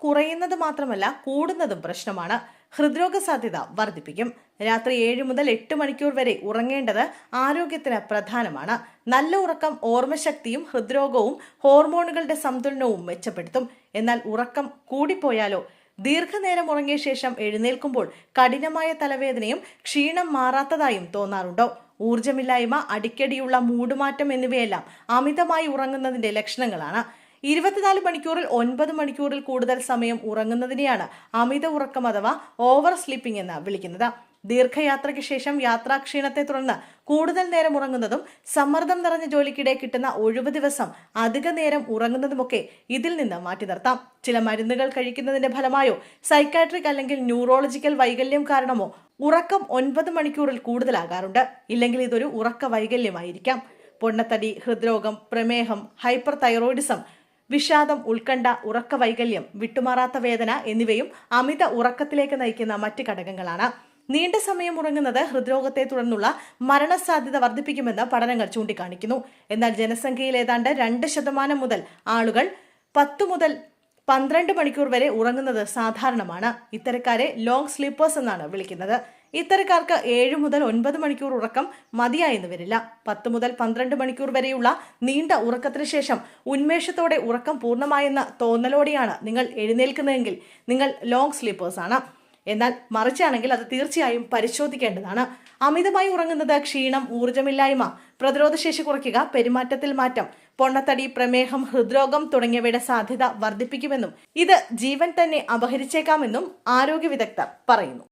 കുറയുന്നത് മാത്രമല്ല കൂടുന്നതും പ്രശ്നമാണ്. ഹൃദ്രോഗ സാധ്യത വർദ്ധിപ്പിക്കും. രാത്രി 7 മുതൽ 8 മണിക്കൂർ വരെ ഉറങ്ങേണ്ടത് ആരോഗ്യത്തിന് പ്രധാനമാണ്. നല്ല ഉറക്കം ഓർമ്മശക്തിയും ഹൃദ്രോഗവും ഹോർമോണുകളുടെ സന്തുലനവും മെച്ചപ്പെടുത്തും. എന്നാൽ ഉറക്കം കൂടിപ്പോയാലോ? ദീർഘനേരം ഉറങ്ങിയ ശേഷം എഴുന്നേൽക്കുമ്പോൾ കഠിനമായ തലവേദനയും ക്ഷീണം മാറാത്തതായും തോന്നാറുണ്ടോ? ഊർജ്ജമില്ലായ്മ, അടിക്കടിയുള്ള മൂടുമാറ്റം എന്നിവയെല്ലാം അമിതമായി ഉറങ്ങുന്നതിന്റെ ലക്ഷണങ്ങളാണ്. 24 മണിക്കൂറിൽ 9 മണിക്കൂറിൽ കൂടുതൽ സമയം ഉറങ്ങുന്നതിനെയാണ് അമിത ഉറക്കം അഥവാ ഓവർ സ്ലീപ്പിംഗ് എന്ന് വിളിക്കുന്നത്. ദീർഘയാത്രയ്ക്ക് ശേഷം യാത്രാക്ഷീണത്തെ തുടർന്ന് കൂടുതൽ നേരം ഉറങ്ങുന്നതും സമ്മർദ്ദം നിറഞ്ഞ ജോലിക്കിടെ കിട്ടുന്ന ഒഴിവ് ദിവസം അധിക നേരം ഉറങ്ങുന്നതുമൊക്കെ ഇതിൽ നിന്ന് മാറ്റി നിർത്താം. ചില മരുന്നുകൾ കഴിക്കുന്നതിന്റെ ഫലമായോ സൈക്കാട്രിക് അല്ലെങ്കിൽ ന്യൂറോളജിക്കൽ വൈകല്യം കാരണമോ ഉറക്കം 9 മണിക്കൂറിൽ കൂടുതലാകാറുണ്ട്. ഇല്ലെങ്കിൽ ഇതൊരു ഉറക്ക വൈകല്യമായിരിക്കാം. പൊണ്ണത്തടി, ഹൃദ്രോഗം, പ്രമേഹം, ഹൈപ്പർ തൈറോയിഡിസം, വിഷാദം, ഉത്കണ്ഠ, ഉറക്ക വൈകല്യം, വിട്ടുമാറാത്ത വേദന എന്നിവയും അമിത ഉറക്കത്തിലേക്ക് നയിക്കുന്ന മറ്റ് ഘടകങ്ങളാണ്. നീണ്ട സമയം ഉറങ്ങുന്നത് ഹൃദ്രോഗത്തെ തുടർന്നുള്ള മരണസാധ്യത വർദ്ധിപ്പിക്കുമെന്ന് പഠനങ്ങൾ ചൂണ്ടിക്കാണിക്കുന്നു. എന്നാൽ ജനസംഖ്യയിൽ ഏതാണ്ട് 2% മുതൽ ആളുകൾ 10 മുതൽ 12 മണിക്കൂർ വരെ ഉറങ്ങുന്നത് സാധാരണമാണ്. ഇത്തരക്കാരെ ലോങ് സ്ലീപ്പേഴ്സ് എന്നാണ് വിളിക്കുന്നത്. ഇത്തരക്കാർക്ക് 7 മുതൽ 9 മണിക്കൂർ ഉറക്കം മതിയായെന്ന് വരില്ല. 10 മുതൽ 12 മണിക്കൂർ വരെയുള്ള നീണ്ട ഉറക്കത്തിന് ശേഷം ഉന്മേഷത്തോടെ ഉറക്കം പൂർണ്ണമായെന്ന തോന്നലോടെയാണ് നിങ്ങൾ എഴുന്നേൽക്കുന്നതെങ്കിൽ നിങ്ങൾ ലോങ് സ്ലീപ്പേഴ്സ് ആണ്. എന്നാൽ മറിച്ചാണെങ്കിൽ അത് തീർച്ചയായും പരിശോധിക്കേണ്ടതാണ്. അമിതമായി ഉറങ്ങുന്നത് ക്ഷീണം, ഊർജ്ജമില്ലായ്മ, പ്രതിരോധശേഷി കുറയ്ക്കുക, പെരുമാറ്റത്തിൽ മാറ്റം, പൊണ്ണത്തടി, പ്രമേഹം, ഹൃദ്രോഗം തുടങ്ങിയവയുടെ സാധ്യത വർദ്ധിപ്പിക്കുമെന്നും ഇത് ജീവൻ തന്നെ അപഹരിച്ചേക്കാമെന്നും ആരോഗ്യ വിദഗ്ധർ പറയുന്നു.